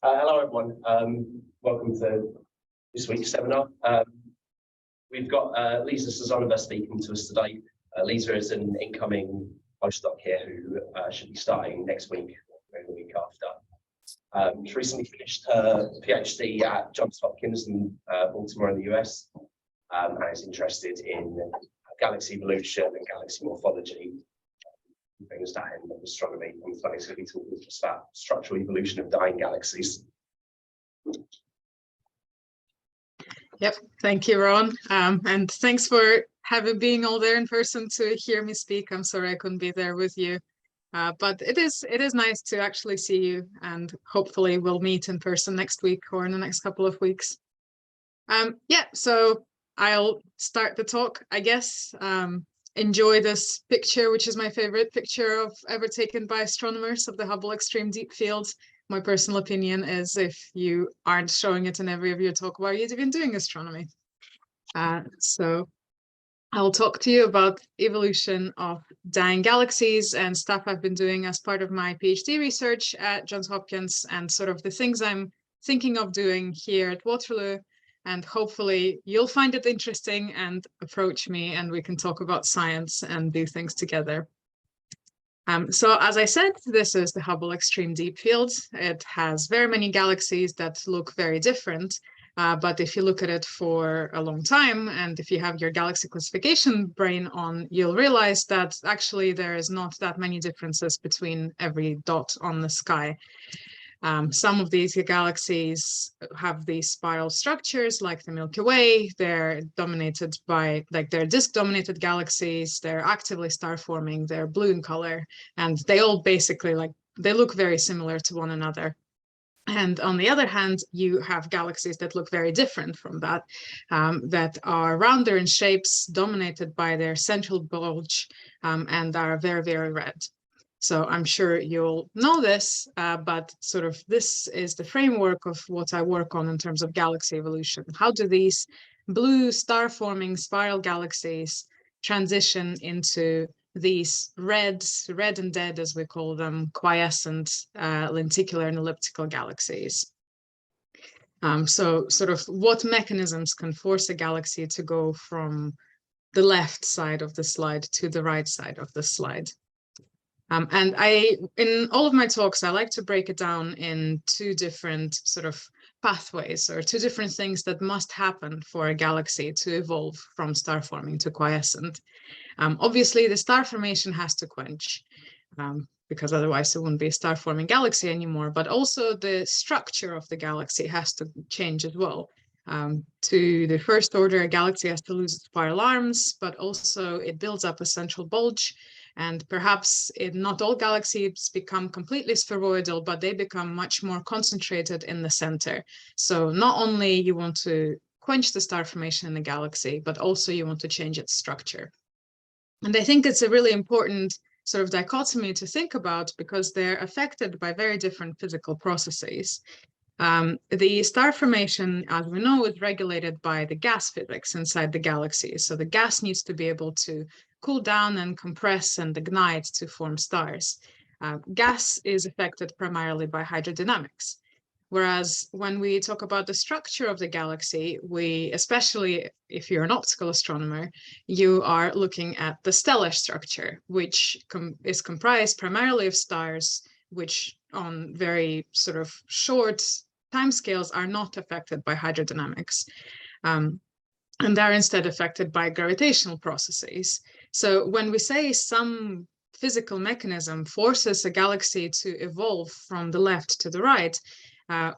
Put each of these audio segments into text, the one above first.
Hello, everyone. Welcome to this week's seminar. We've got Liza Sazonova speaking to us today. Liza is an incoming postdoc here who should be starting next week, maybe the week after. She recently finished her PhD at Johns Hopkins in Baltimore in the US, and is interested in galaxy evolution and galaxy morphology. Things that in astronomy, and so it's going to be talking just about structural evolution of dying galaxies. Yep, thank you, Ron, and thanks for being all there in person to hear me speak. I'm sorry I couldn't be there with you, but it is nice to actually see you, and hopefully we'll meet in person next week or in the next couple of weeks. Yeah, so I'll start the talk, I guess. Enjoy this picture, which is my favorite picture ever taken by astronomers of the Hubble Extreme Deep Field. My personal opinion is if you aren't showing it in every of your talk, why are you even doing astronomy? So I'll talk to you about evolution of dying galaxies and stuff I've been doing as part of my PhD research at Johns Hopkins, and sort of the things I'm thinking of doing here at Waterloo. And hopefully you'll find it interesting and approach me and we can talk about science and do things together. So as I said, this is the Hubble Extreme Deep Field. It has very many galaxies that look very different. But if you look at it for a long time, and if you have your galaxy classification brain on, you'll realize that actually there is not that many differences between every dot on the sky. Some of these galaxies have these spiral structures like the Milky Way. They're dominated by, they're disk-dominated galaxies. They're actively star-forming. They're blue in color. And they all basically, they look very similar to one another. And on the other hand, you have galaxies that look very different from that, that are rounder in shapes, dominated by their central bulge, and are very, very red. So I'm sure you'll know this, but sort of this is the framework of what I work on in terms of galaxy evolution. How do these blue star-forming spiral galaxies transition into these red and dead, as we call them, quiescent, lenticular and elliptical galaxies? So sort of what mechanisms can force a galaxy to go from the left side of the slide to the right side of the slide? And in all of my talks, I like to break it down in two different sort of pathways, or two different things that must happen for a galaxy to evolve from star forming to quiescent. Obviously, the star formation has to quench, because otherwise it wouldn't be a star forming galaxy anymore, but also the structure of the galaxy has to change as well. To the first order, a galaxy has to lose its spiral arms, but also it builds up a central bulge. And perhaps not all galaxies become completely spheroidal, but they become much more concentrated in the center. So not only you want to quench the star formation in the galaxy, but also you want to change its structure. And I think it's a really important sort of dichotomy to think about, because they're affected by very different physical processes. The star formation, as we know, is regulated by the gas physics inside the galaxy. So the gas needs to be able to cool down and compress and ignite to form stars. Gas is affected primarily by hydrodynamics. Whereas when we talk about the structure of the galaxy, especially if you're an optical astronomer, you are looking at the stellar structure, which is comprised primarily of stars, which on very sort of short timescales are not affected by hydrodynamics, and are instead affected by gravitational processes. So when we say some physical mechanism forces a galaxy to evolve from the left to the right,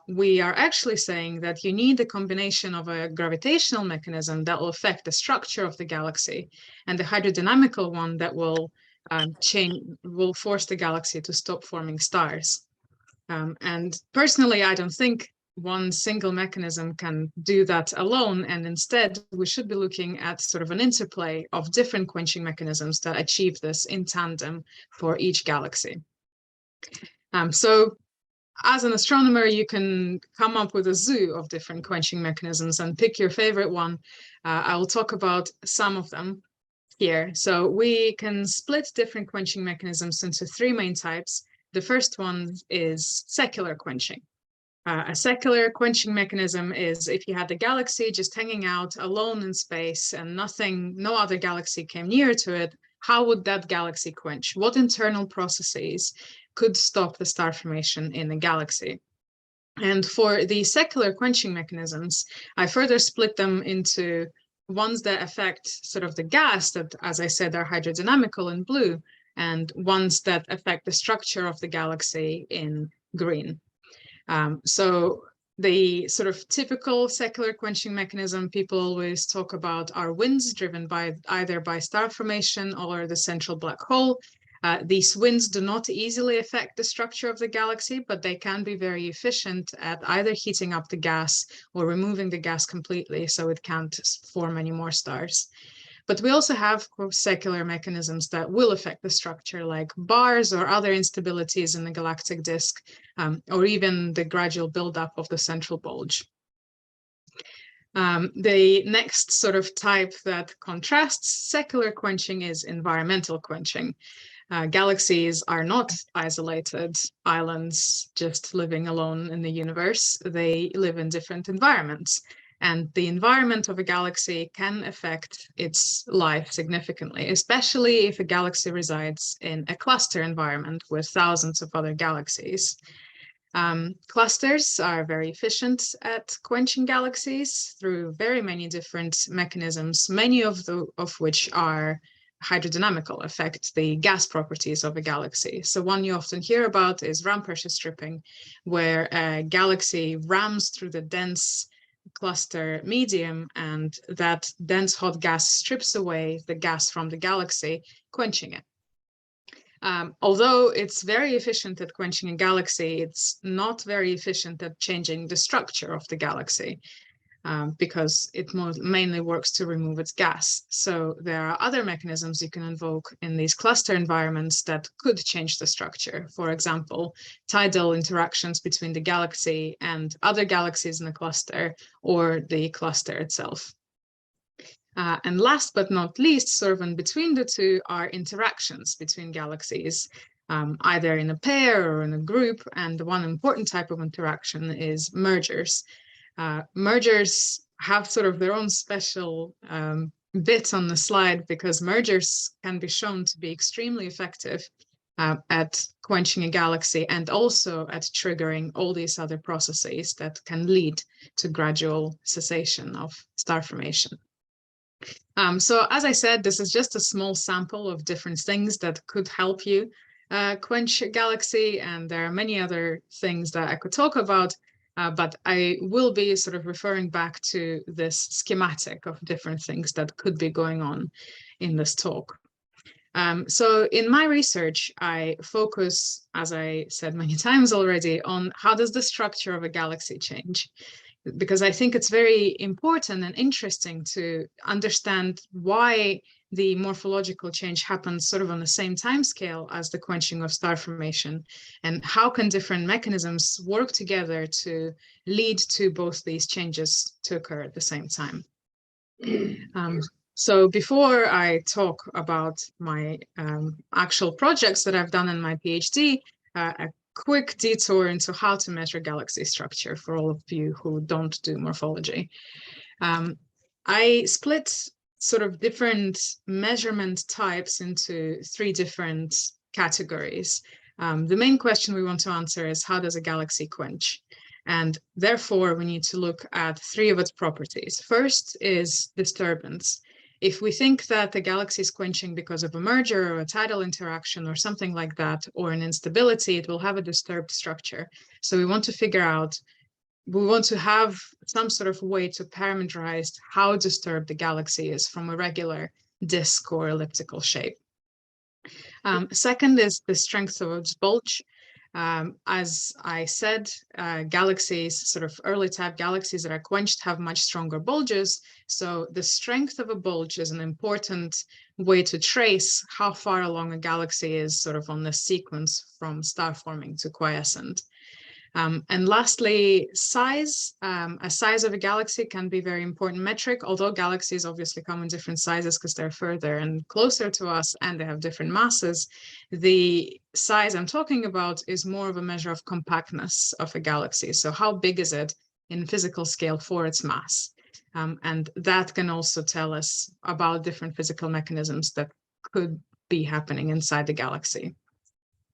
we are actually saying that you need a combination of a gravitational mechanism that will affect the structure of the galaxy, and the hydrodynamical one that will force the galaxy to stop forming stars. And personally, I don't think one single mechanism can do that alone, and instead we should be looking at sort of an interplay of different quenching mechanisms that achieve this in tandem for each galaxy. So as an astronomer, you can come up with a zoo of different quenching mechanisms and pick your favorite one. I will talk about some of them here. So we can split different quenching mechanisms into three main types. The first one is secular quenching. A secular quenching mechanism is if you had a galaxy just hanging out alone in space and no other galaxy came near to it, how would that galaxy quench? What internal processes could stop the star formation in a galaxy? And for the secular quenching mechanisms, I further split them into ones that affect sort of the gas that, as I said, are hydrodynamical in blue, and ones that affect the structure of the galaxy in green. So the sort of typical secular quenching mechanism people always talk about are winds driven by either by star formation or the central black hole. These winds do not easily affect the structure of the galaxy, but they can be very efficient at either heating up the gas or removing the gas completely so it can't form any more stars. But we also have secular mechanisms that will affect the structure, like bars or other instabilities in the galactic disk, or even the gradual buildup of the central bulge. The next sort of type that contrasts secular quenching is environmental quenching. Galaxies are not isolated islands just living alone in the universe. They live in different environments. And the environment of a galaxy can affect its life significantly, especially if a galaxy resides in a cluster environment with thousands of other galaxies. Clusters are very efficient at quenching galaxies through very many different mechanisms, many of which are hydrodynamical, affect the gas properties of a galaxy. So one you often hear about is ram pressure stripping, where a galaxy rams through the dense cluster medium, and that dense hot gas strips away the gas from the galaxy, quenching it. Although it's very efficient at quenching a galaxy, it's not very efficient at changing the structure of the galaxy, because it mainly works to remove its gas. So there are other mechanisms you can invoke in these cluster environments that could change the structure. For example, tidal interactions between the galaxy and other galaxies in the cluster, or the cluster itself. And last but not least, sort of in between the two, are interactions between galaxies, either in a pair or in a group. And one important type of interaction is mergers. Mergers have sort of their own special bit on the slide, because mergers can be shown to be extremely effective at quenching a galaxy, and also at triggering all these other processes that can lead to gradual cessation of star formation. So as I said, this is just a small sample of different things that could help you quench a galaxy, and there are many other things that I could talk about. But I will be sort of referring back to this schematic of different things that could be going on in this talk. So in my research, I focus, as I said many times already, on how does the structure of a galaxy change? Because I think it's very important and interesting to understand why the morphological change happens sort of on the same time scale as the quenching of star formation, and how can different mechanisms work together to lead to both these changes to occur at the same time. So before I talk about my actual projects that I've done in my PhD, a quick detour into how to measure galaxy structure for all of you who don't do morphology. I split sort of different measurement types into 3 different categories. The main question we want to answer is, how does a galaxy quench? And therefore, we need to look at 3 of its properties. First is disturbance. If we think that the galaxy is quenching because of a merger or a tidal interaction or something like that, or an instability, it will have a disturbed structure. So we want to figure out, we want to have some sort of way to parameterize how disturbed the galaxy is from a regular disk or elliptical shape. Second is the strength of its bulge. As I said, galaxies, sort of early type galaxies that are quenched, have much stronger bulges. So the strength of a bulge is an important way to trace how far along a galaxy is sort of on the sequence from star forming to quiescent. And lastly, size. A size of a galaxy can be a very important metric, although galaxies obviously come in different sizes because they're further and closer to us and they have different masses. The size I'm talking about is more of a measure of compactness of a galaxy. So how big is it in physical scale for its mass? And that can also tell us about different physical mechanisms that could be happening inside the galaxy.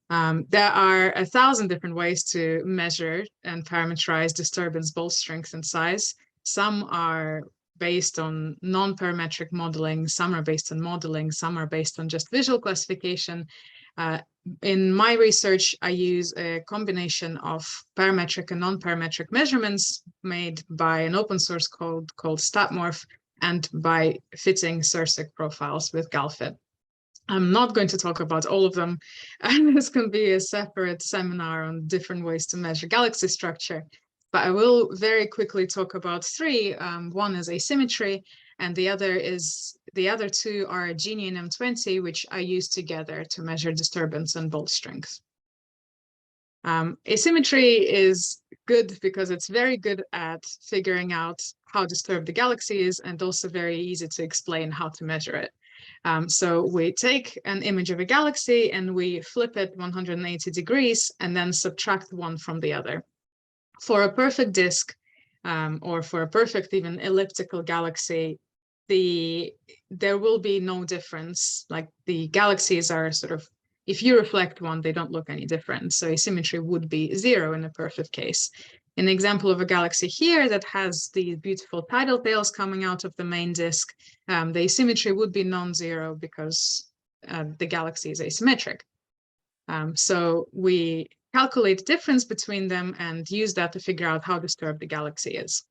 There are 1,000 different ways to measure and parameterize disturbance, both strength and size. Some are based on non-parametric modeling, some are based on modeling, some are based on just visual classification. In my research, I use a combination of parametric and non-parametric measurements made by an open source code called StatMorph and by fitting SERSIC profiles with GalFit. I'm not going to talk about all of them, and this can be a separate seminar on different ways to measure galaxy structure. But I will very quickly talk about three. One is asymmetry, and the other two are Gini and M20, which I use together to measure disturbance and bolt strength. Asymmetry is good because it's very good at figuring out how disturbed the galaxy is, and also very easy to explain how to measure it. So we take an image of a galaxy and we flip it 180 degrees and then subtract one from the other. For a perfect disk, or for a perfect even elliptical galaxy, there will be no difference. Like the galaxies are sort of, if you reflect one, they don't look any different. So asymmetry would be 0 in a perfect case. An example of a galaxy here that has these beautiful tidal tails coming out of the main disk, the asymmetry would be non-zero because the galaxy is asymmetric. So we calculate the difference between them and use that to figure out how disturbed the galaxy is.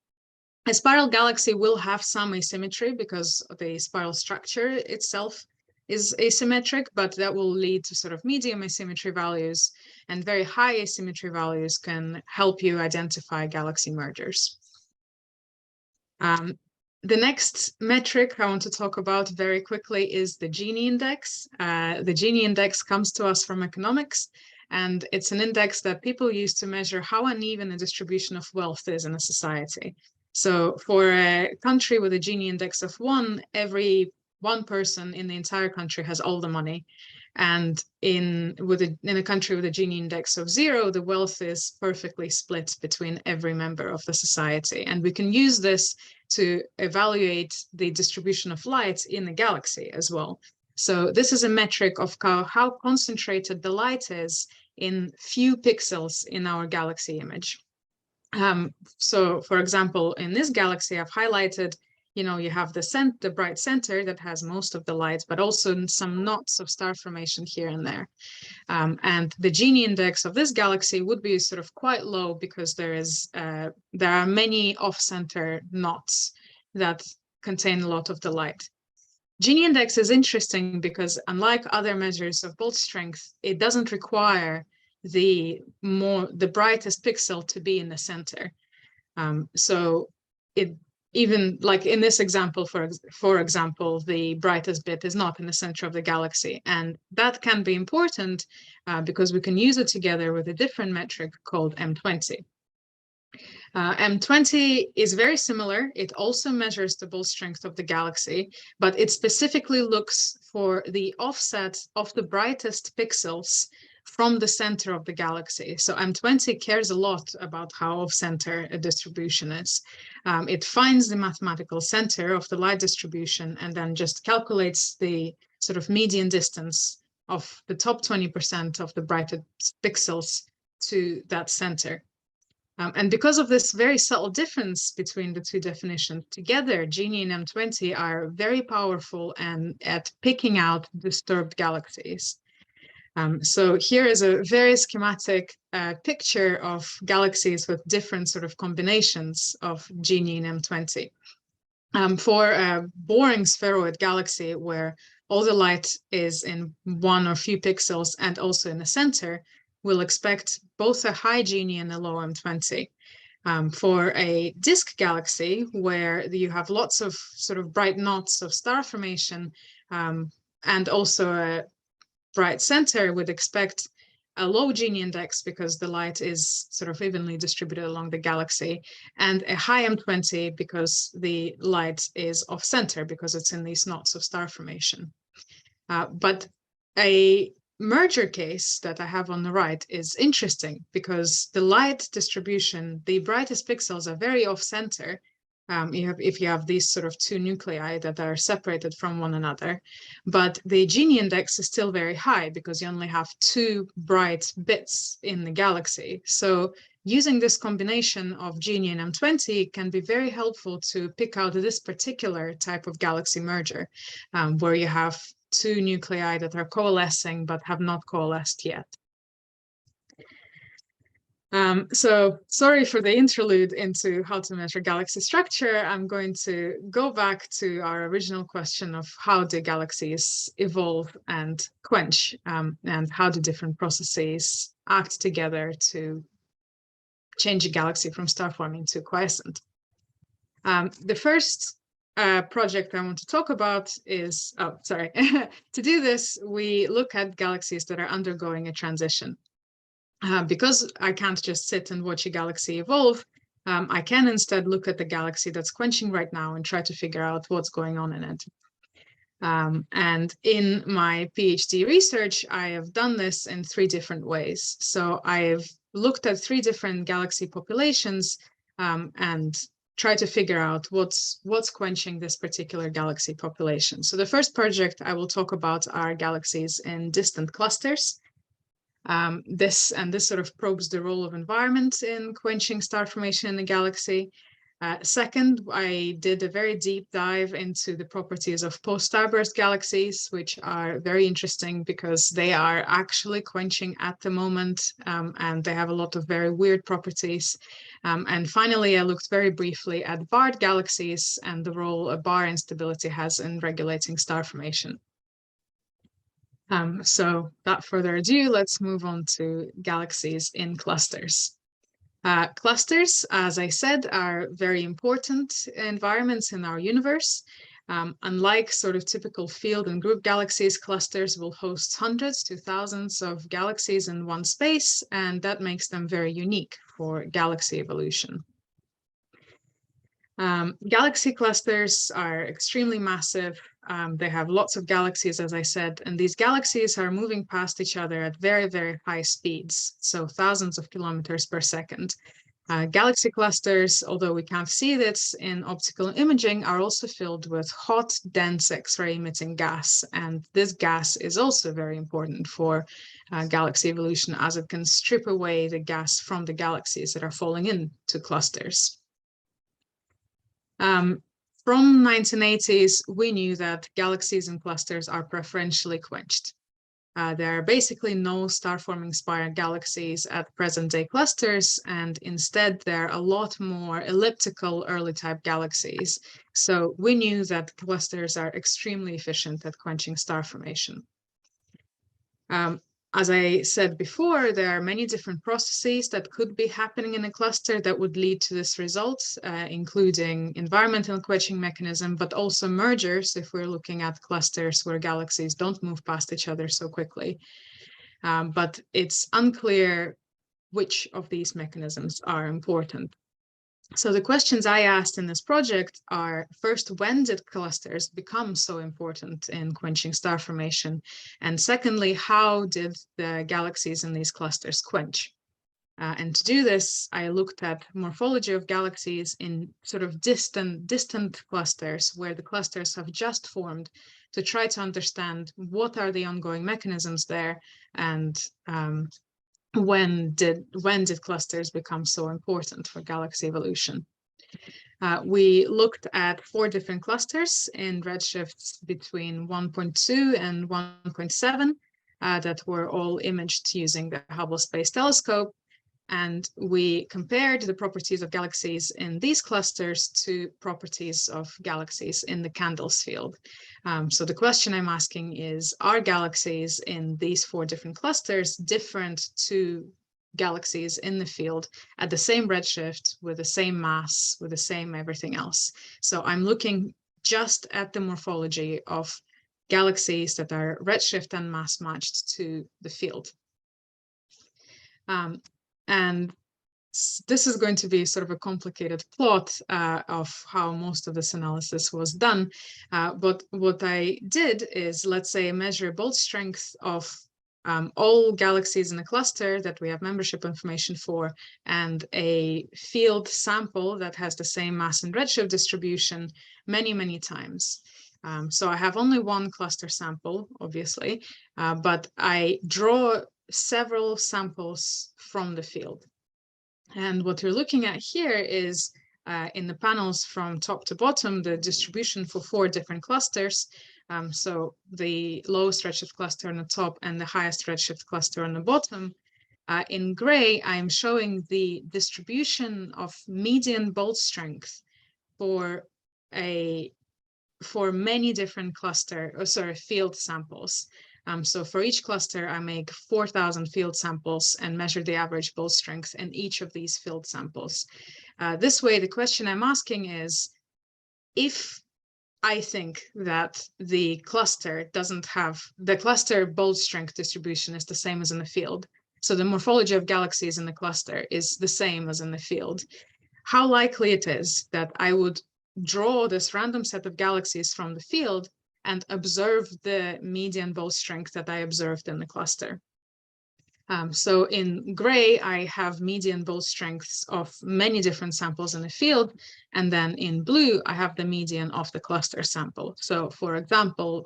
A spiral galaxy will have some asymmetry because the spiral structure itself is asymmetric, but that will lead to sort of medium asymmetry values, and very high asymmetry values can help you identify galaxy mergers. The next metric I want to talk about very quickly is the Gini index. The Gini index comes to us from economics, and it's an index that people use to measure how uneven a distribution of wealth is in a society. So for a country with a Gini index of 1, every one person in the entire country has all the money. And in a country with a Gini index of 0, the wealth is perfectly split between every member of the society. And we can use this to evaluate the distribution of light in the galaxy as well. So this is a metric of how concentrated the light is in few pixels in our galaxy image. So for example, in this galaxy, I've highlighted, you have the bright center that has most of the light, but also some knots of star formation here and there. And the Gini index of this galaxy would be sort of quite low because there are many off-center knots that contain a lot of the light. Gini index is interesting because unlike other measures of bolt strength, it doesn't require the brightest pixel to be in the center. So even like in this example, for example, the brightest bit is not in the center of the galaxy. And that can be important because we can use it together with a different metric called M20. M20 is very similar. It also measures the bolt strength of the galaxy, but it specifically looks for the offset of the brightest pixels from the center of the galaxy. So M20 cares a lot about how off-center a distribution is. It finds the mathematical center of the light distribution and then just calculates the sort of median distance of the top 20% of the brightest pixels to that center. And because of this very subtle difference between the two definitions, together, Gini and M20 are very powerful and at picking out disturbed galaxies. So here is a very schematic picture of galaxies with different sort of combinations of Gini and M20. For a boring spheroid galaxy where all the light is in one or few pixels and also in the center, we'll expect both a high Gini and a low M20. For a disk galaxy where you have lots of sort of bright knots of star formation and also a bright center, would expect a low Gini index because the light is sort of evenly distributed along the galaxy, and a high M20 because the light is off center because it's in these knots of star formation. But a merger case that I have on the right is interesting because the light distribution, the brightest pixels are very off center. If you have these sort of two nuclei that are separated from one another, but the Gini index is still very high because you only have two bright bits in the galaxy. So using this combination of Gini and M20 can be very helpful to pick out this particular type of galaxy merger, where you have two nuclei that are coalescing but have not coalesced yet. So sorry for the interlude into how to measure galaxy structure. I'm going to go back to our original question of how do galaxies evolve and quench, and how do different processes act together to change a galaxy from star forming to quiescent. The first project I want to talk about is, to do this, we look at galaxies that are undergoing a transition. Because I can't just sit and watch a galaxy evolve, I can instead look at the galaxy that's quenching right now and try to figure out what's going on in it. And in my PhD research, I have done this in 3 different ways. So I've looked at 3 different galaxy populations and try to figure out what's quenching this particular galaxy population. So the first project I will talk about are galaxies in distant clusters. This sort of probes the role of environment in quenching star formation in the galaxy. Second, I did a very deep dive into the properties of post-starburst galaxies, which are very interesting because they are actually quenching at the moment, and they have a lot of very weird properties. And finally, I looked very briefly at barred galaxies and the role a bar instability has in regulating star formation. So without further ado, let's move on to galaxies in clusters. Clusters, as I said, are very important environments in our universe. Unlike sort of typical field and group galaxies, clusters will host hundreds to thousands of galaxies in one space, and that makes them very unique for galaxy evolution. Galaxy clusters are extremely massive. They have lots of galaxies, as I said, and these galaxies are moving past each other at very, very high speeds, so thousands of kilometers per second. Galaxy clusters, although we can't see this in optical imaging, are also filled with hot, dense X-ray emitting gas, and this gas is also very important for galaxy evolution as it can strip away the gas from the galaxies that are falling into clusters. From 1980s, we knew that galaxies and clusters are preferentially quenched. There are basically no star-forming spiral galaxies at present-day clusters, and instead there are a lot more elliptical early-type galaxies. So we knew that clusters are extremely efficient at quenching star formation. As I said before, there are many different processes that could be happening in a cluster that would lead to this result, including environmental quenching mechanism, but also mergers if we're looking at clusters where galaxies don't move past each other so quickly. But it's unclear which of these mechanisms are important. So the questions I asked in this project are, first, when did clusters become so important in quenching star formation? And secondly, how did the galaxies in these clusters quench? And to do this, I looked at morphology of galaxies in sort of distant clusters where the clusters have just formed to try to understand what are the ongoing mechanisms there and when did clusters become so important for galaxy evolution? We looked at 4 different clusters in redshifts between 1.2 and 1.7 that were all imaged using the Hubble Space Telescope. And we compared the properties of galaxies in these clusters to properties of galaxies in the Candles field. So the question I'm asking is, are galaxies in these 4 different clusters different to galaxies in the field at the same redshift, with the same mass, with the same everything else? So I'm looking just at the morphology of galaxies that are redshift and mass matched to the field. And this is going to be sort of a complicated plot of how most of this analysis was done. But what I did is, let's say, measure bolt strength of all galaxies in a cluster that we have membership information for, and a field sample that has the same mass and redshift distribution many, many times. So I have only one cluster sample, obviously, but I draw several samples from the field. And what you're looking at here is in the panels from top to bottom, the distribution for 4 different clusters. So the lowest redshift cluster on the top and the highest redshift cluster on the bottom. In gray, I'm showing the distribution of median bolt strength for many different field samples. So for each cluster, I make 4,000 field samples and measure the average bolt strength in each of these field samples. This way, the question I'm asking is, if I think that the cluster bolt strength distribution is the same as in the field, so the morphology of galaxies in the cluster is the same as in the field, how likely it is that I would draw this random set of galaxies from the field and observe the median bolt strength that I observed in the cluster. So in gray, I have median bolt strengths of many different samples in the field. And then in blue, I have the median of the cluster sample. So for example,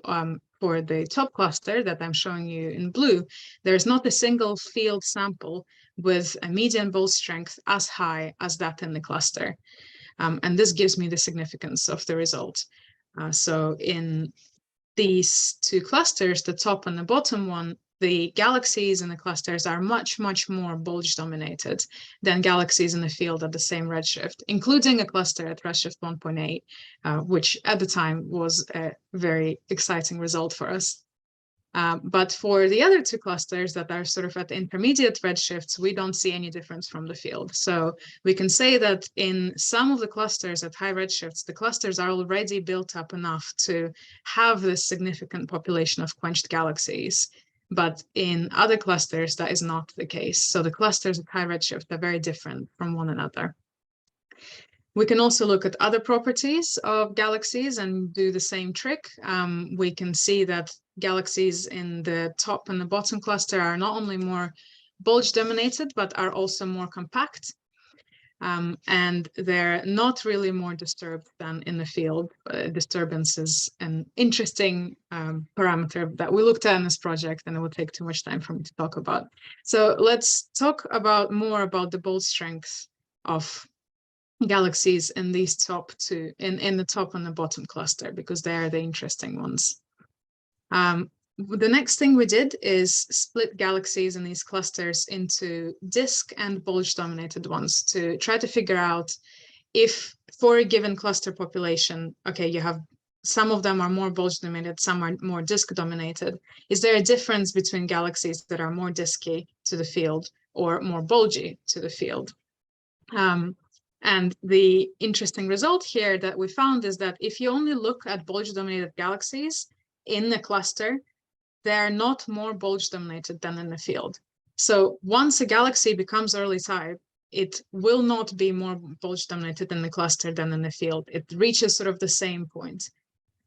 for the top cluster that I'm showing you in blue, there's not a single field sample with a median bolt strength as high as that in the cluster. And this gives me the significance of the result. So in these 2 clusters, the top and the bottom one, the galaxies in the clusters are much, much more bulge dominated than galaxies in the field at the same redshift, including a cluster at redshift 1.8, which at the time was a very exciting result for us. But for the other 2 clusters that are sort of at intermediate redshifts, we don't see any difference from the field. So we can say that in some of the clusters at high redshifts, the clusters are already built up enough to have this significant population of quenched galaxies. But in other clusters, that is not the case. So the clusters at high redshift are very different from one another. We can also look at other properties of galaxies and do the same trick. We can see that galaxies in the top and the bottom cluster are not only more bulge dominated, but are also more compact. And they're not really more disturbed than in the field. Disturbance is an interesting parameter that we looked at in this project, and it would take too much time for me to talk about. So let's talk more about the bolt strength of galaxies in these top 2, in the top and the bottom cluster, because they are the interesting ones. The next thing we did is split galaxies in these clusters into disk and bulge dominated ones to try to figure out if for a given cluster population, okay, you have some of them are more bulge dominated, some are more disk dominated. Is there a difference between galaxies that are more disky to the field or more bulgy to the field? And the interesting result here that we found is that if you only look at bulge-dominated galaxies in the cluster, they're not more bulge-dominated than in the field. So once a galaxy becomes early type, it will not be more bulge-dominated in the cluster than in the field. It reaches sort of the same point.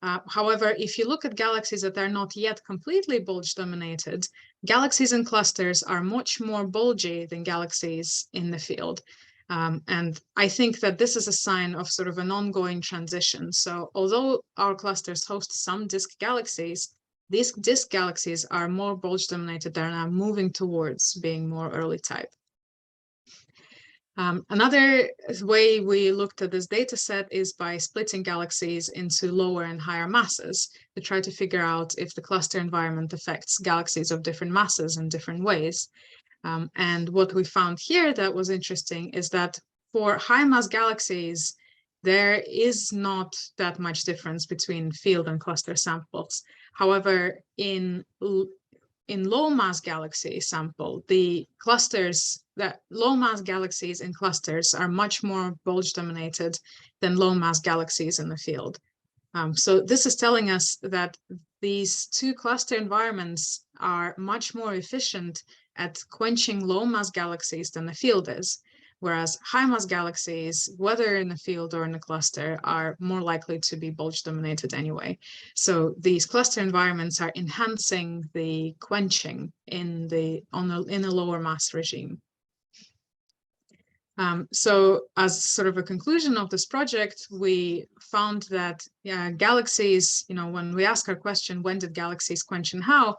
However, if you look at galaxies that are not yet completely bulge-dominated, galaxies in clusters are much more bulgy than galaxies in the field. And I think that this is a sign of sort of an ongoing transition. So although our clusters host some disk galaxies, these disk galaxies are more bulge dominated. They're now moving towards being more early type. Another way we looked at this data set is by splitting galaxies into lower and higher masses to try to figure out if the cluster environment affects galaxies of different masses in different ways. And what we found here that was interesting is that for high mass galaxies, there is not that much difference between field and cluster samples. However, in low mass galaxy sample, the clusters, that low mass galaxies in clusters are much more bulge dominated than low mass galaxies in the field. So this is telling us that these 2 cluster environments are much more efficient at quenching low mass galaxies than the field is, whereas high mass galaxies, whether in a field or in a cluster, are more likely to be bulge dominated anyway. So these cluster environments are enhancing the quenching in a lower mass regime. So as sort of a conclusion of this project, we found that galaxies, when we ask our question, when did galaxies quench and how,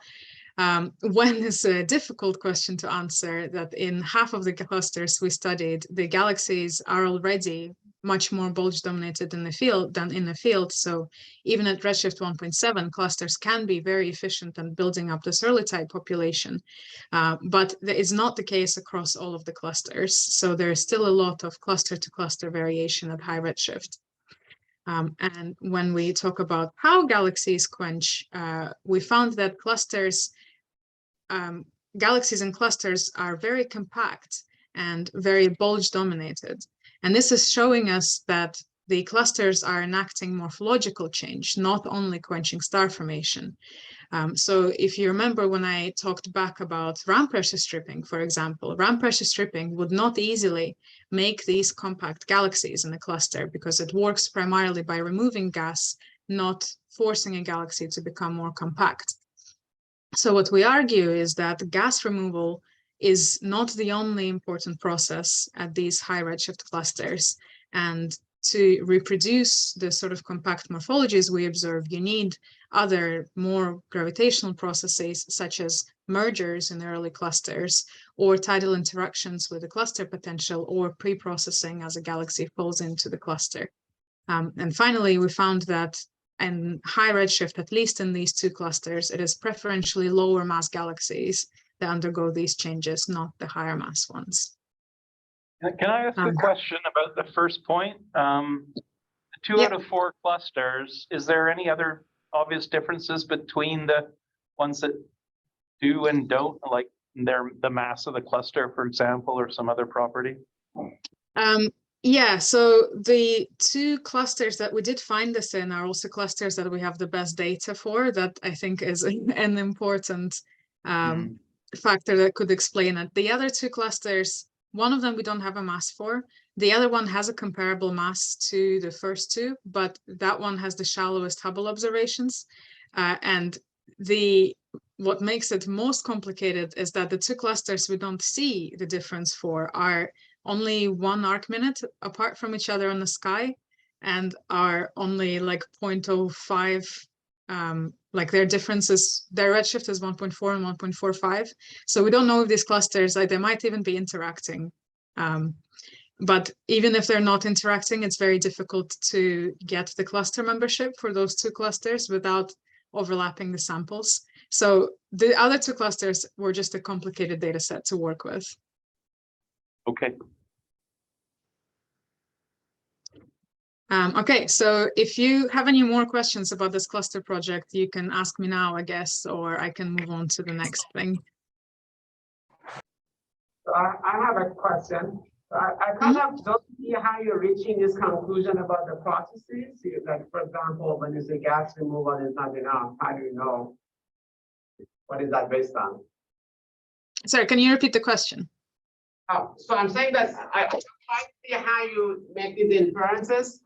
when is a difficult question to answer, that in half of the clusters we studied, the galaxies are already much more bulge dominated in the field than in the field. So even at redshift 1.7, clusters can be very efficient in building up this early type population. But that is not the case across all of the clusters. So there is still a lot of cluster to cluster variation at high redshift. And when we talk about how galaxies quench, we found that galaxies and clusters are very compact and very bulge dominated. And this is showing us that the clusters are enacting morphological change, not only quenching star formation. So if you remember when I talked back about ram pressure stripping, for example, ram pressure stripping would not easily make these compact galaxies in a cluster because it works primarily by removing gas, not forcing a galaxy to become more compact. So what we argue is that gas removal is not the only important process at these high redshift clusters. And to reproduce the sort of compact morphologies we observe, you need other more gravitational processes, such as mergers in early clusters, or tidal interactions with the cluster potential, or pre-processing as a galaxy falls into the cluster. And finally, we found that in high redshift, at least in these two clusters, it is preferentially lower mass galaxies that undergo these changes, not the higher mass ones. Can I ask a question about the first point? Two out of 4 clusters, is there any other obvious differences between the ones that do and don't, like the mass of the cluster, for example, or some other property? Yeah, so the 2 clusters that we did find this in are also clusters that we have the best data for. That I think is an important factor that could explain it. The other 2 clusters, one of them we don't have a mass for. The other one has a comparable mass to the first 2, but that one has the shallowest Hubble observations. And what makes it most complicated is that the 2 clusters we don't see the difference for are only 1 arc minute apart from each other on the sky, and are only like 0.05, like their differences, their redshift is 1.4 and 1.45. So we don't know if these clusters, they might even be interacting. But even if they're not interacting, it's very difficult to get the cluster membership for those 2 clusters without overlapping the samples. So the other 2 clusters were just a complicated data set to work with. Okay. Okay, so if you have any more questions about this cluster project, you can ask me now, I guess, or I can move on to the next thing. I have a question. I kind of don't see how you're reaching this conclusion about the processes. Like, for example, when you say gas removal is not enough, how do you know? What is that based on? Sorry, can you repeat the question? Oh, so I'm saying that I see how you make these inferences.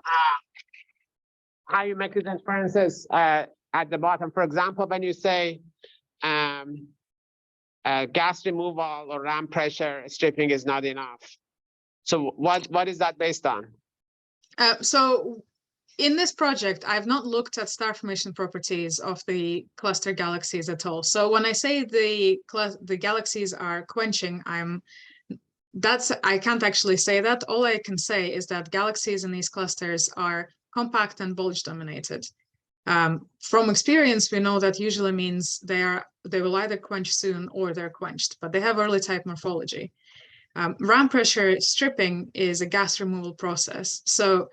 At the bottom. For example, when you say gas removal or ram pressure stripping is not enough. So what is that based on? So in this project, I've not looked at star formation properties of the cluster galaxies at all. So when I say the galaxies are quenching, I can't actually say that. All I can say is that galaxies in these clusters are compact and bulge dominated. From experience, we know that usually means they will either quench soon or they're quenched, but they have early type morphology. Ram pressure stripping is a gas removal process. So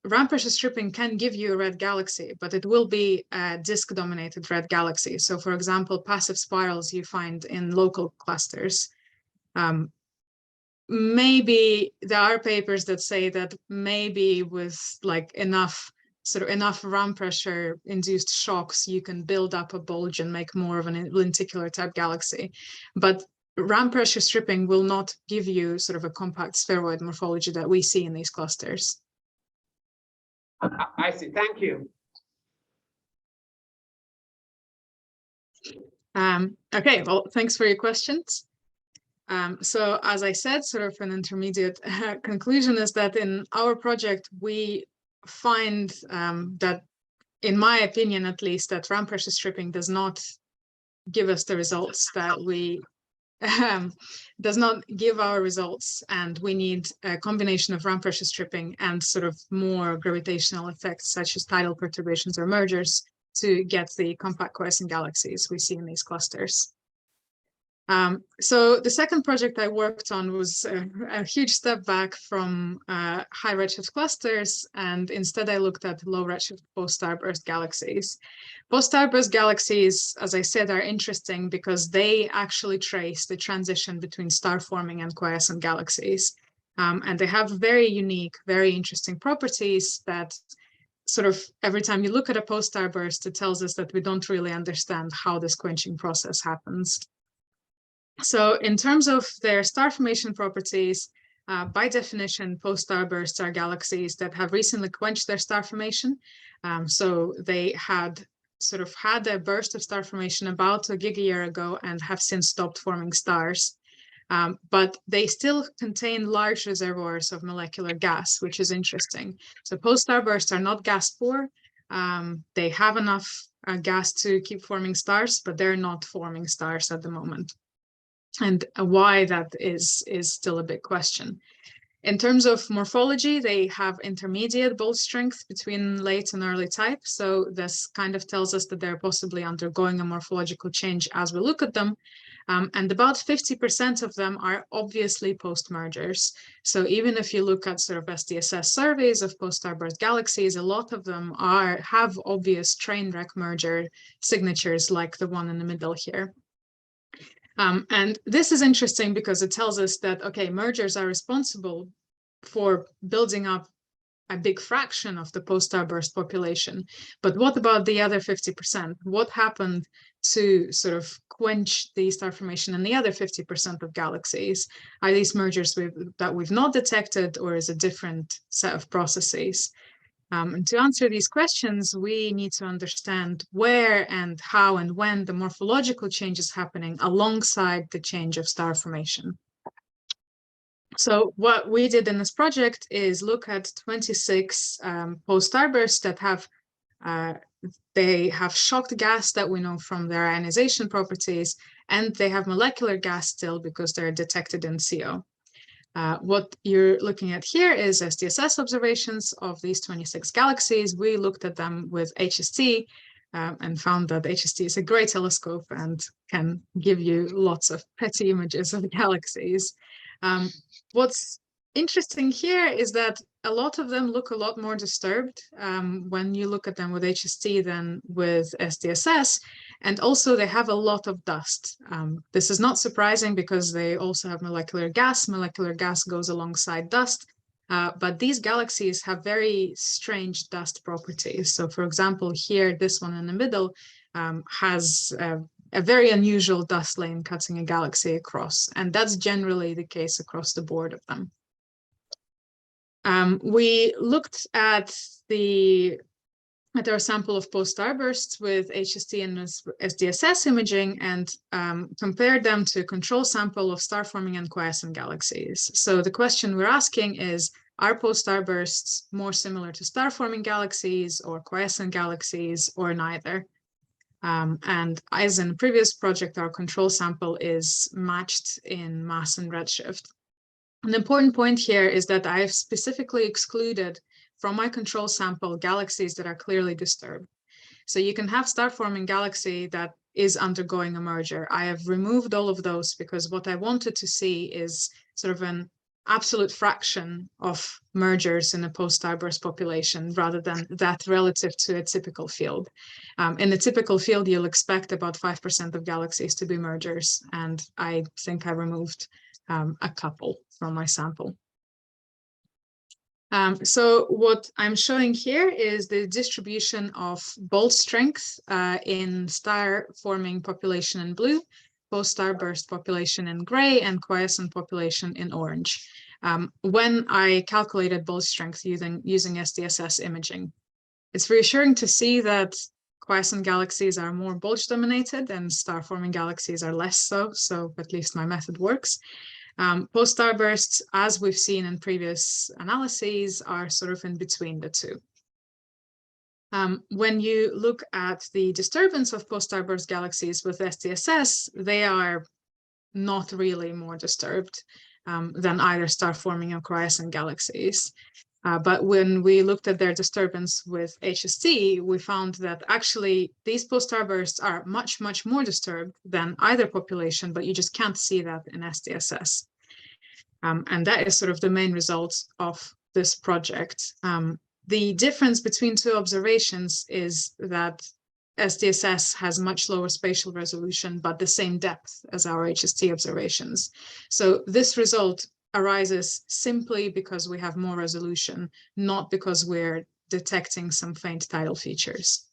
ram pressure stripping can give you a red galaxy, but it will be a disk dominated red galaxy. So for example, passive spirals you find in local clusters. Maybe there are papers that say that maybe with like enough ram pressure induced shocks, you can build up a bulge and make more of an lenticular type galaxy. But RAM pressure stripping will not give you sort of a compact spheroid morphology that we see in these clusters. I see. Thank you. Okay, well, thanks for your questions. So as I said, sort of an intermediate conclusion is that in our project, we find that, in my opinion at least, that RAM pressure stripping does not give us the results that we does not give our results, and we need a combination of RAM pressure stripping and sort of more gravitational effects such as tidal perturbations or mergers to get the compact quiescent galaxies we see in these clusters. So the second project I worked on was a huge step back from high redshift clusters, and instead I looked at low redshift post-starburst galaxies. Post-starburst galaxies, as I said, are interesting because they actually trace the transition between star forming and quiescent galaxies. And they have very unique, very interesting properties that sort of every time you look at a post-starburst, it tells us that we don't really understand how this quenching process happens. So in terms of their star formation properties, by definition, post-starbursts are galaxies that have recently quenched their star formation. So they had sort of had a burst of star formation about a gigayear ago and have since stopped forming stars. But they still contain large reservoirs of molecular gas, which is interesting. So post-starbursts are not gas poor. They have enough gas to keep forming stars, but they're not forming stars at the moment. And why that is still a big question. In terms of morphology, they have intermediate bolt strength between late and early type. So this kind of tells us that they're possibly undergoing a morphological change as we look at them. And about 50% of them are obviously post-mergers. So even if you look at sort of SDSS surveys of post-starburst galaxies, a lot of them have obvious train wreck merger signatures like the one in the middle here. And this is interesting because it tells us that, okay, mergers are responsible for building up a big fraction of the post-starburst population. But what about the other 50%? What happened to sort of quench the star formation in the other 50% of galaxies? Are these mergers that we've not detected, or is a different set of processes? And to answer these questions, we need to understand where and how and when the morphological change is happening alongside the change of star formation. So what we did in this project is look at 26 post-starbursts that they have shocked gas that we know from their ionization properties, and they have molecular gas still because they're detected in CO. What you're looking at here is SDSS observations of these 26 galaxies. We looked at them with HST and found that HST is a great telescope and can give you lots of pretty images of galaxies. What's interesting here is that a lot of them look a lot more disturbed when you look at them with HST than with SDSS. And also they have a lot of dust. This is not surprising because they also have molecular gas. Molecular gas goes alongside dust. But these galaxies have very strange dust properties. So for example, here, this one in the middle has a very unusual dust lane cutting a galaxy across. And that's generally the case across the board of them. We looked at our sample of post-starbursts with HST and SDSS imaging and compared them to a control sample of star-forming and quiescent galaxies. So the question we're asking is, are post-starbursts more similar to star-forming galaxies or quiescent galaxies or neither? And as in the previous project, our control sample is matched in mass and redshift. An important point here is that I have specifically excluded from my control sample galaxies that are clearly disturbed. So you can have star-forming galaxy that is undergoing a merger. I have removed all of those because what I wanted to see is sort of an absolute fraction of mergers in a post-starburst population rather than that relative to a typical field. In a typical field, you'll expect about 5% of galaxies to be mergers, and I think I removed a couple from my sample. So what I'm showing here is the distribution of bolt strength in star-forming population in blue post-starburst population in gray and quiescent population in orange, when I calculated bulge strength using SDSS imaging. It's reassuring to see that quiescent galaxies are more bulge dominated and star-forming galaxies are less so, so at least my method works. Post-starbursts, as we've seen in previous analyses, are sort of in between the two. When you look at the disturbance of post-starburst galaxies with SDSS, they are not really more disturbed than either star-forming or quiescent galaxies. But when we looked at their disturbance with HST, we found that actually these post-starbursts are much, much more disturbed than either population, but you just can't see that in SDSS. And that is sort of the main result of this project. The difference between two observations is that SDSS has much lower spatial resolution, but the same depth as our HST observations. So this result arises simply because we have more resolution, not because we're detecting some faint tidal features.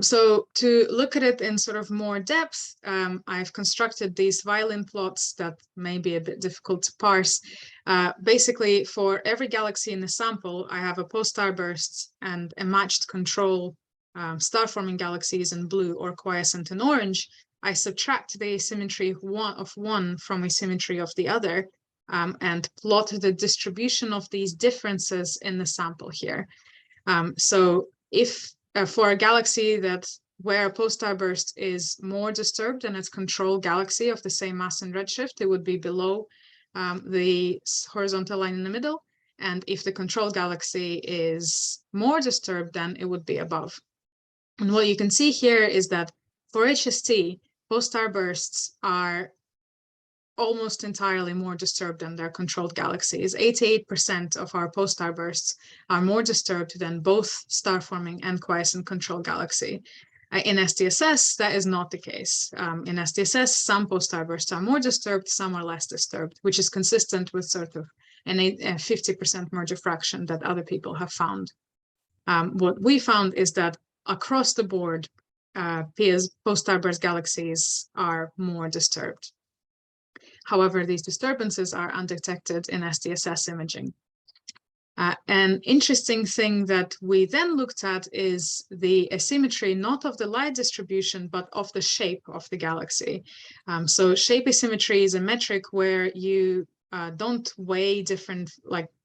So to look at it in sort of more depth, I've constructed these violin plots that may be a bit difficult to parse. Basically, for every galaxy in the sample, I have a post-starburst and a matched control star-forming galaxies in blue or quiescent in orange. I subtract the asymmetry of one from asymmetry of the other and plot the distribution of these differences in the sample here. So if for a galaxy where a post-starburst is more disturbed than its control galaxy of the same mass and redshift, it would be below the horizontal line in the middle. And if the control galaxy is more disturbed, then it would be above. And what you can see here is that for HST, post-starbursts are almost entirely more disturbed than their controlled galaxies. 88% of our post-starbursts are more disturbed than both star-forming and quiescent control galaxy. In SDSS, that is not the case. In SDSS, some post-starbursts are more disturbed, some are less disturbed, which is consistent with sort of a 50% merger fraction that other people have found. What we found is that across the board, post-starburst galaxies are more disturbed. However, these disturbances are undetected in SDSS imaging. An interesting thing that we then looked at is the asymmetry, not of the light distribution, but of the shape of the galaxy. So shape asymmetry is a metric where you don't weigh different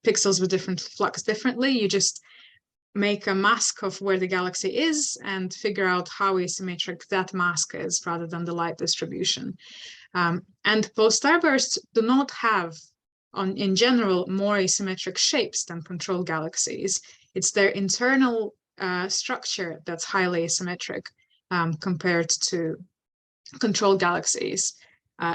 pixels with different flux differently. You just make a mask of where the galaxy is and figure out how asymmetric that mask is rather than the light distribution. And post-starbursts do not have, in general, more asymmetric shapes than control galaxies. It's their internal structure that's highly asymmetric compared to control galaxies.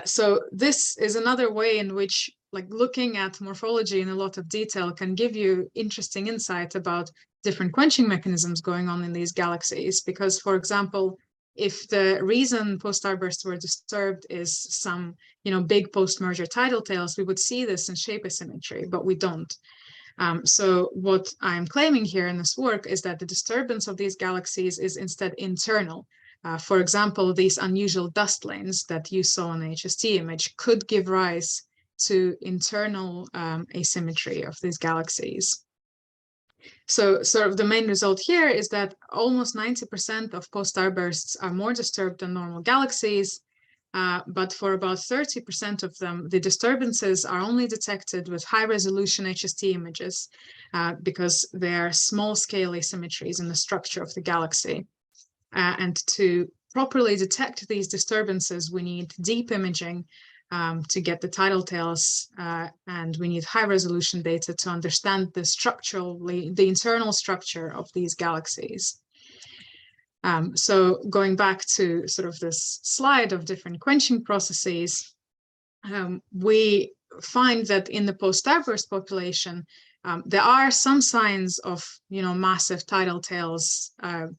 So this is another way in which looking at morphology in a lot of detail can give you interesting insight about different quenching mechanisms going on in these galaxies. Because, for example, if the reason post-starbursts were disturbed is some, big post-merger tidal tails, we would see this in shape asymmetry, but we don't. So what I'm claiming here in this work is that the disturbance of these galaxies is instead internal. For example, these unusual dust lanes that you saw in the HST image could give rise to internal asymmetry of these galaxies. So sort of the main result here is that almost 90% of post-starbursts are more disturbed than normal galaxies, but for about 30% of them, the disturbances are only detected with high-resolution HST images because they are small-scale asymmetries in the structure of the galaxy. And to properly detect these disturbances, we need deep imaging to get the tidal tails, and we need high-resolution data to understand the internal structure of these galaxies. So going back to sort of this slide of different quenching processes, we find that in the post-starburst population, there are some signs of, massive tidal tails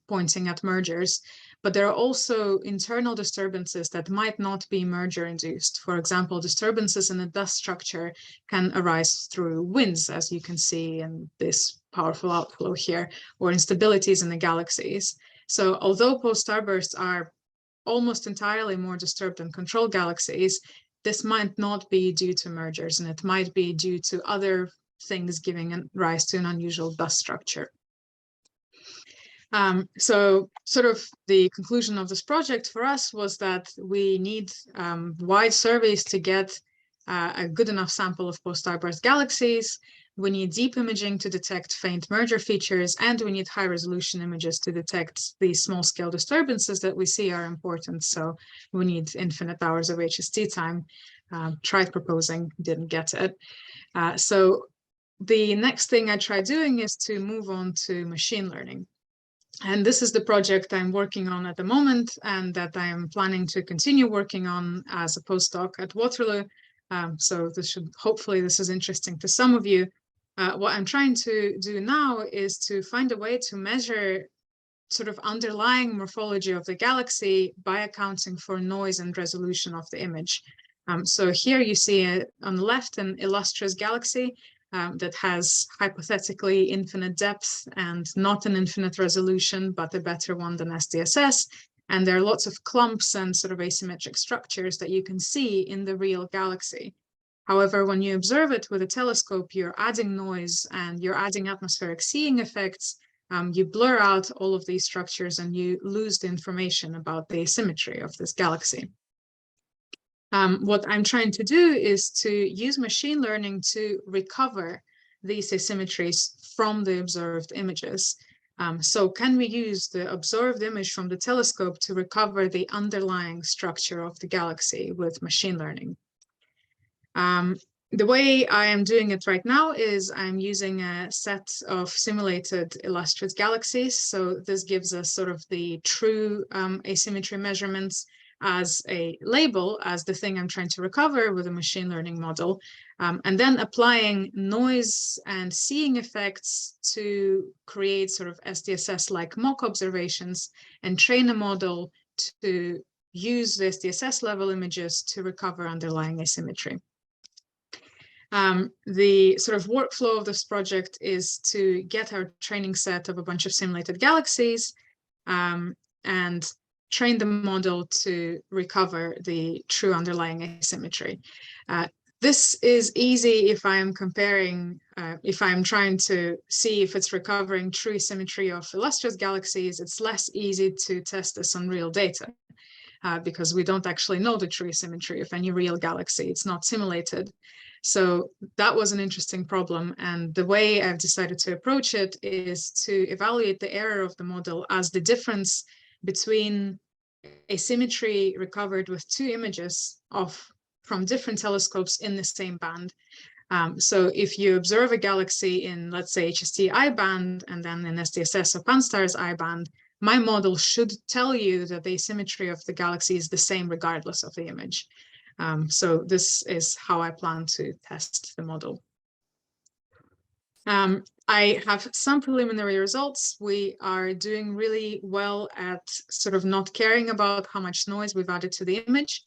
pointing at mergers, but there are also internal disturbances that might not be merger-induced. For example, disturbances in the dust structure can arise through winds, as you can see in this powerful outflow here, or instabilities in the galaxies. So although post-starbursts are almost entirely more disturbed than control galaxies, this might not be due to mergers, and it might be due to other things giving rise to an unusual dust structure. So sort of the conclusion of this project for us was that we need wide surveys to get a good enough sample of post-starburst galaxies. We need deep imaging to detect faint merger features, and we need high-resolution images to detect these small-scale disturbances that we see are important. So we need infinite hours of HST time. Tried proposing, didn't get it. So the next thing I tried doing is to move on to machine learning. And this is the project I'm working on at the moment, and that I am planning to continue working on as a postdoc at Waterloo. So hopefully this is interesting to some of you. What I'm trying to do now is to find a way to measure sort of underlying morphology of the galaxy by accounting for noise and resolution of the image. So here you see on the left an illustrious galaxy that has hypothetically infinite depth and not an infinite resolution, but a better one than SDSS. And there are lots of clumps and sort of asymmetric structures that you can see in the real galaxy. However, when you observe it with a telescope, you're adding noise and you're adding atmospheric seeing effects. You blur out all of these structures and you lose the information about the asymmetry of this galaxy. What I'm trying to do is to use machine learning to recover these asymmetries from the observed images. So can we use the observed image from the telescope to recover the underlying structure of the galaxy with machine learning? The way I am doing it right now is I'm using a set of simulated illustrious galaxies. So this gives us sort of the true asymmetry measurements as a label, as the thing I'm trying to recover with a machine learning model, and then applying noise and seeing effects to create sort of SDSS-like mock observations and train a model to use the SDSS level images to recover underlying asymmetry. The sort of workflow of this project is to get our training set of a bunch of simulated galaxies and train the model to recover the true underlying asymmetry. This is easy if I am comparing, if I'm trying to see if it's recovering true asymmetry of illustrious galaxies. It's less easy to test this on real data because we don't actually know the true asymmetry of any real galaxy. It's not simulated. So that was an interesting problem. And the way I've decided to approach it is to evaluate the error of the model as the difference between asymmetry recovered with two images from different telescopes in the same band. So if you observe a galaxy in, let's say, HST I band, and then in SDSS or Pan-STARRS I band, my model should tell you that the asymmetry of the galaxy is the same regardless of the image. So this is how I plan to test the model. I have some preliminary results. We are doing really well at sort of not caring about how much noise we've added to the image.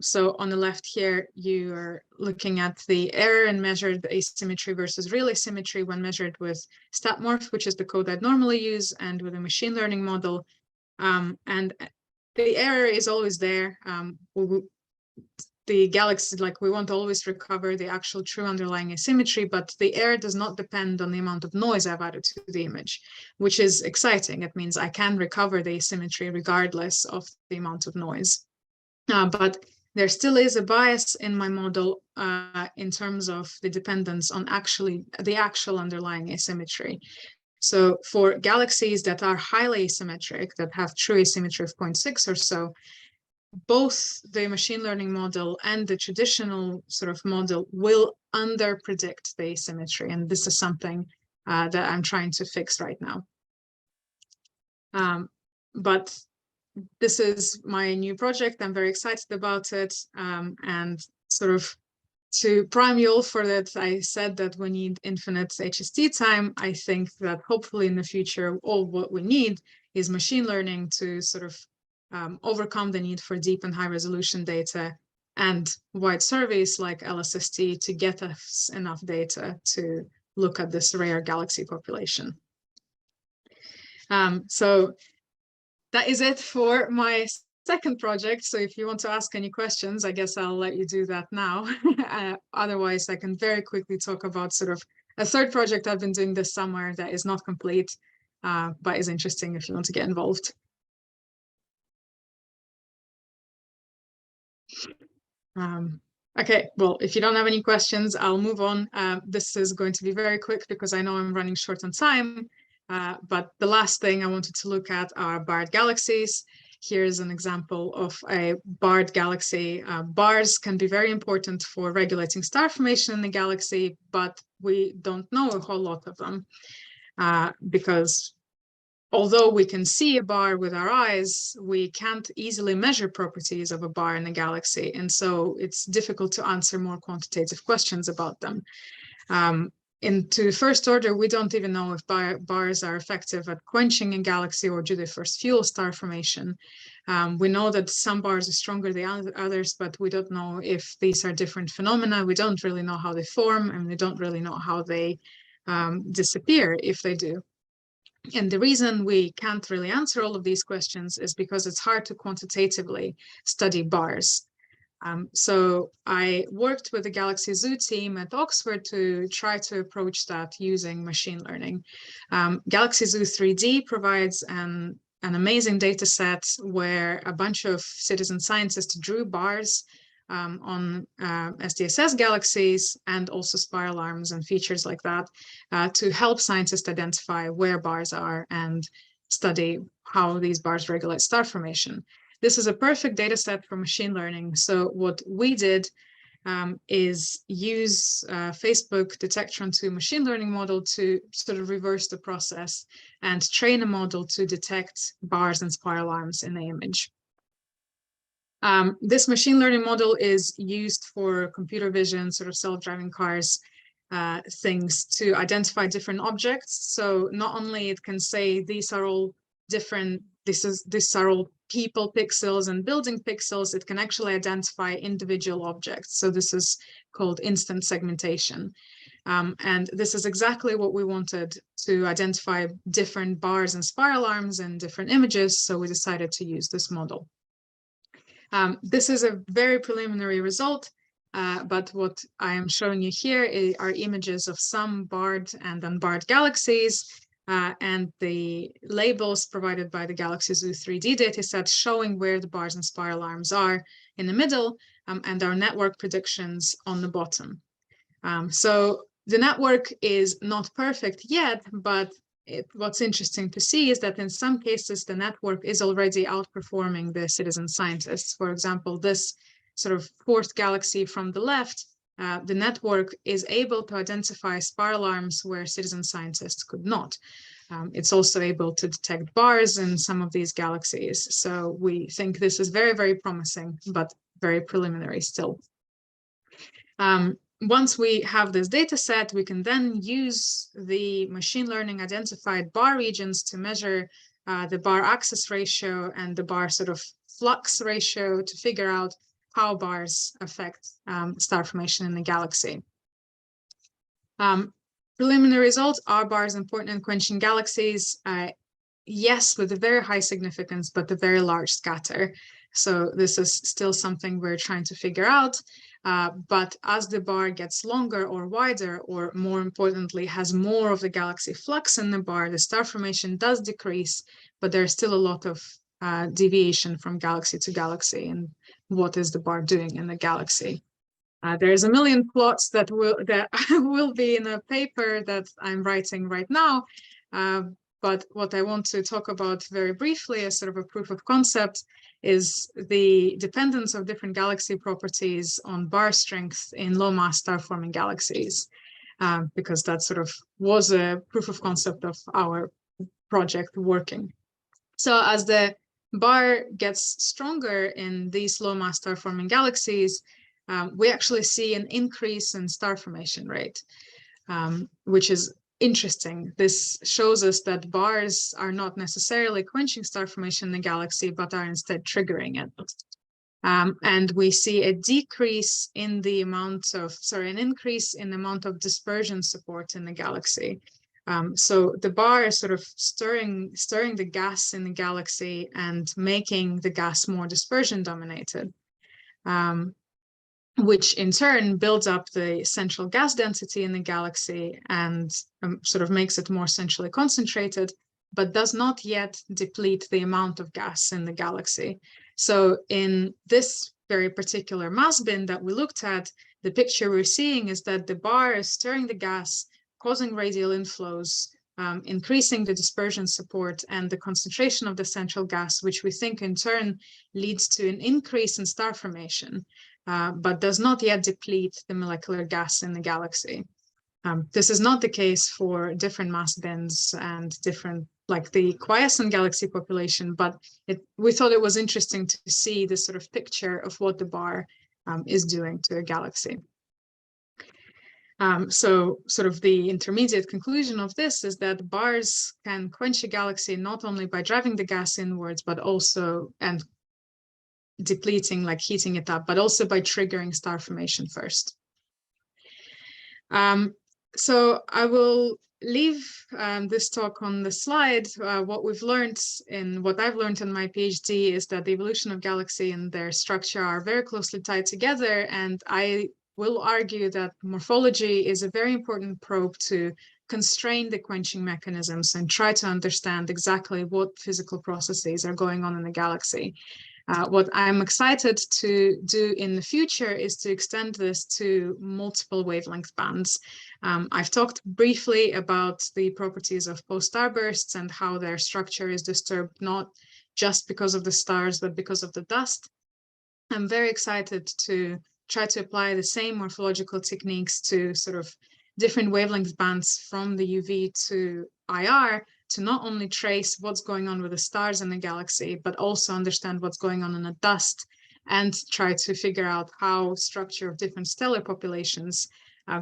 So on the left here, you are looking at the error in measured asymmetry versus real asymmetry when measured with StatMorph, which is the code I'd normally use, and with a machine learning model. And the error is always there. The galaxy, like, we won't always recover the actual true underlying asymmetry, but the error does not depend on the amount of noise I've added to the image, which is exciting. It means I can recover the asymmetry regardless of the amount of noise. But there still is a bias in my model in terms of the dependence on the actual underlying asymmetry. So for galaxies that are highly asymmetric, that have true asymmetry of 0.6 or so, both the machine learning model and the traditional sort of model will underpredict the asymmetry. And this is something that I'm trying to fix right now. But this is my new project. I'm very excited about it. And sort of to prime you all for that, I said that we need infinite HST time. I think that hopefully in the future, all what we need is machine learning to sort of overcome the need for deep and high resolution data and wide surveys like LSST to get us enough data to look at this rare galaxy population. So that is it for my second project. So if you want to ask any questions, I guess I'll let you do that now. Otherwise, I can very quickly talk about sort of a third project I've been doing this summer that is not complete, but is interesting if you want to get involved. Okay, well, if you don't have any questions, I'll move on. This is going to be very quick because I know I'm running short on time. But the last thing I wanted to look at are barred galaxies. Here's an example of a barred galaxy. Bars can be very important for regulating star formation in the galaxy, but we don't know a whole lot of them because although we can see a bar with our eyes, we can't easily measure properties of a bar in a galaxy. And so it's difficult to answer more quantitative questions about them. Into first order, we don't even know if bars are effective at quenching a galaxy or do they first fuel star formation. We know that some bars are stronger than others, but we don't know if these are different phenomena. We don't really know how they form, and we don't really know how they disappear if they do. And the reason we can't really answer all of these questions is because it's hard to quantitatively study bars. So I worked with the Galaxy Zoo team at Oxford to try to approach that using machine learning. Galaxy Zoo 3D provides an amazing data set where a bunch of citizen scientists drew bars on SDSS galaxies and also spiral arms and features like that to help scientists identify where bars are and study how these bars regulate star formation. This is a perfect data set for machine learning. So what we did is use Facebook Detectron-2 machine learning model to sort of reverse the process and train a model to detect bars and spiral arms in the image. This machine learning model is used for computer vision, sort of self-driving cars, things to identify different objects. So not only it can say these are all different, these are all people pixels and building pixels, it can actually identify individual objects. So this is called instant segmentation. And this is exactly what we wanted to identify different bars and spiral arms in different images. So we decided to use this model. This is a very preliminary result, but what I am showing you here are images of some barred and unbarred galaxies and the labels provided by the Galaxy Zoo 3D dataset showing where the bars and spiral arms are in the middle and our network predictions on the bottom. So the network is not perfect yet, but what's interesting to see is that in some cases, the network is already outperforming the citizen scientists. For example, this sort of fourth galaxy from the left, the network is able to identify spiral arms where citizen scientists could not. It's also able to detect bars in some of these galaxies. So we think this is very, very promising, but very preliminary still. Once we have this data set, we can then use the machine learning identified bar regions to measure the bar access ratio and the bar sort of flux ratio to figure out how bars affect star formation in the galaxy. Preliminary results, are bars important in quenching galaxies? Yes, with a very high significance, but a very large scatter. So this is still something we're trying to figure out. But as the bar gets longer or wider, or more importantly, has more of the galaxy flux in the bar, the star formation does decrease, but there's still a lot of deviation from galaxy to galaxy and what is the bar doing in the galaxy. There's a million plots that will be in a paper that I'm writing right now. But what I want to talk about very briefly as sort of a proof of concept is the dependence of different galaxy properties on bar strength in low mass star forming galaxies, because that sort of was a proof of concept of our project working. So as the bar gets stronger in these low mass star forming galaxies, we actually see an increase in star formation rate, which is interesting. This shows us that bars are not necessarily quenching star formation in the galaxy, but are instead triggering it. And we see a decrease in the amount of, an increase in the amount of dispersion support in the galaxy. So the bar is sort of stirring the gas in the galaxy and making the gas more dispersion dominated, which in turn builds up the central gas density in the galaxy and sort of makes it more centrally concentrated, but does not yet deplete the amount of gas in the galaxy. So in this very particular mass bin that we looked at, the picture we're seeing is that the bar is stirring the gas, causing radial inflows, increasing the dispersion support and the concentration of the central gas, which we think in turn leads to an increase in star formation, but does not yet deplete the molecular gas in the galaxy. This is not the case for different mass bins and different, like the quiescent galaxy population, but we thought it was interesting to see this sort of picture of what the bar is doing to a galaxy. So sort of the intermediate conclusion of this is that bars can quench a galaxy not only by driving the gas inwards, but also, and depleting, like heating it up, but also by triggering star formation first. So I will leave this talk on the slide. What we've learned what I've learned in my PhD is that the evolution of galaxy and their structure are very closely tied together. And I will argue that morphology is a very important probe to constrain the quenching mechanisms and try to understand exactly what physical processes are going on in the galaxy. What I'm excited to do in the future is to extend this to multiple wavelength bands. I've talked briefly about the properties of post-starbursts and how their structure is disturbed not just because of the stars, but because of the dust. I'm very excited to try to apply the same morphological techniques to sort of different wavelength bands from the UV to IR, to not only trace what's going on with the stars in the galaxy, but also understand what's going on in the dust and try to figure out how structure of different stellar populations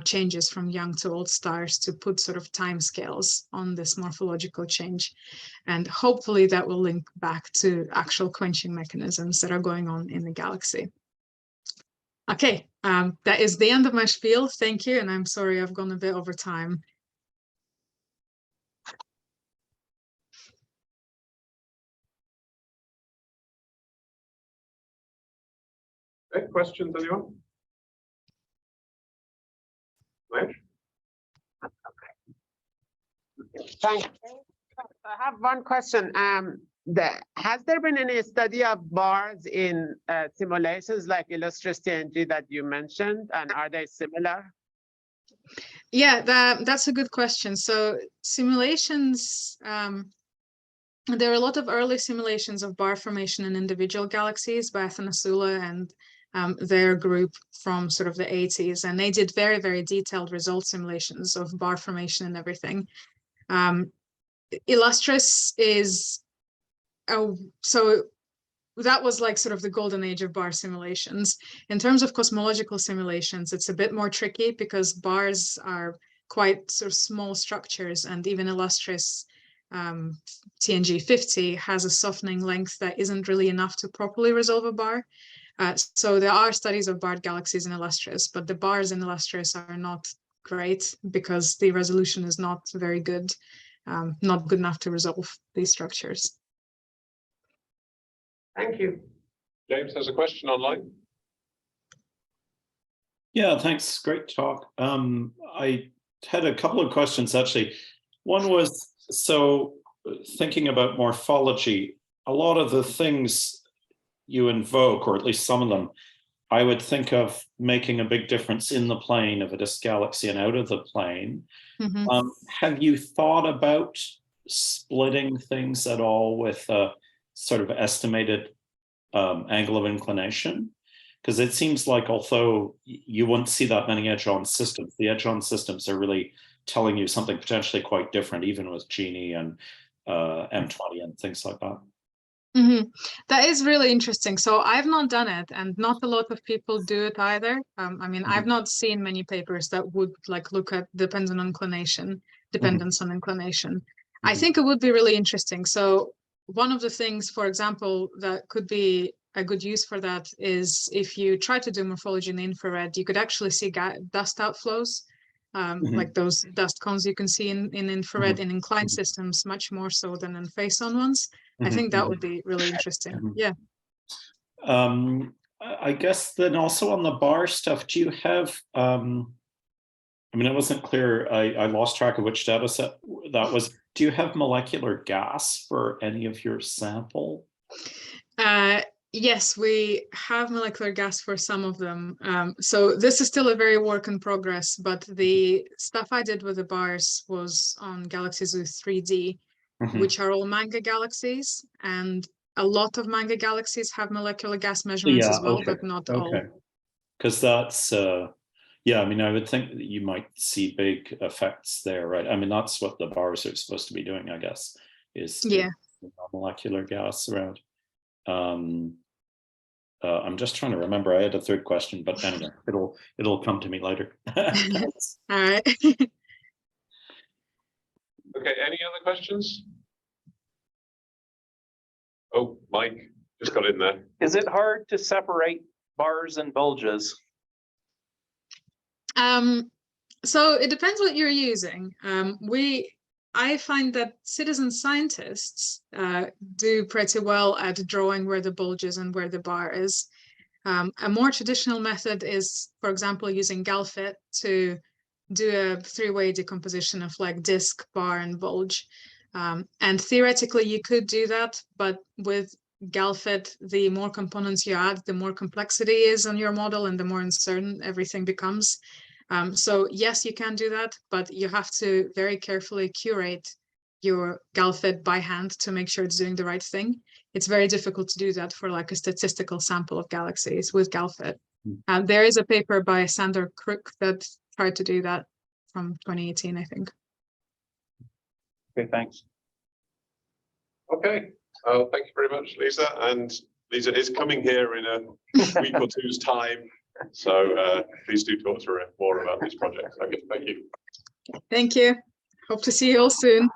changes from young to old stars, to put sort of timescales on this morphological change. And hopefully that will link back to actual quenching mechanisms that are going on in the galaxy. Okay, that is the end of my spiel. Thank you. And I'm sorry I've gone a bit over time. Okay, questions, anyone? Right. Thanks. I have one question. Has there been any study of bars in simulations like Illustris TNG that you mentioned, and are they similar? Yeah, that's a good question. So simulations, there are a lot of early simulations of bar formation in individual galaxies by Athanasula and their group from sort of the 80s. And they did very, very detailed result simulations of bar formation and everything. Illustris is, so that was like sort of the golden age of bar simulations. In terms of cosmological simulations, it's a bit more tricky because bars are quite sort of small structures, and even Illustris TNG 50 has a softening length that isn't really enough to properly resolve a bar. So there are studies of barred galaxies in Illustris, but the bars in Illustris are not great because the resolution is not very good, not good enough to resolve these structures. Thank you. James has a question online. Yeah, thanks. Great talk. I had a couple of questions, actually. One was, so thinking about morphology, a lot of the things you invoke, or at least some of them, I would think of making a big difference in the plane of a disk galaxy and out of the plane. Mm-hmm. Have you thought about splitting things at all with a sort of estimated angle of inclination? Because it seems like although you won't see that many edge-on systems, the edge-on systems are really telling you something potentially quite different, even with Genie and M20 and things like that. Mm-hmm. That is really interesting. So I've not done it, and not a lot of people do it either. I mean, I've not seen many papers that would like look at dependence on inclination. I think it would be really interesting. So one of the things, for example, that could be a good use for that is if you try to do morphology in the infrared, you could actually see dust outflows like those dust cones you can see in infrared in inclined systems, much more so than in face-on ones. I think that would be really interesting. Yeah. I guess then also on the bar stuff, do you have, I mean, it wasn't clear, I lost track of which data set that was. Do you have molecular gas for any of your sample? Yes, we have molecular gas for some of them. So this is still a very work in progress, but the stuff I did with the bars was on galaxies with 3D, which are all manga galaxies. And a lot of manga galaxies have molecular gas measurements as well, but not all. Because that's, yeah, I mean, I would think that you might see big effects there, right? I mean, that's what the bars are supposed to be doing, I guess, is molecular gas around. I'm just trying to remember. I had a third question, but anyway, it'll come to me later. All right. Okay, any other questions? Oh, Mike just got in there. Is it hard to separate bars and bulges? So it depends what you're using. I find that citizen scientists do pretty well at drawing where the bulge is and where the bar is. A more traditional method is, for example, using GalFit to do a three-way decomposition of like disk, bar, and bulge. And theoretically, you could do that, but with GalFit, the more components you add, the more complexity is on your model and the more uncertain everything becomes. So yes, you can do that, but you have to very carefully curate your GalFit by hand to make sure it's doing the right thing. It's very difficult to do that for like a statistical sample of galaxies with GalFit. There is a paper by Sander Crook that tried to do that from 2018, I think. Okay, thanks. Okay, thank you very much, Liza. And Liza is coming here in a week or two's time. So please do talk to her more about these projects. Okay, thank you. Thank you. Hope to see you all soon.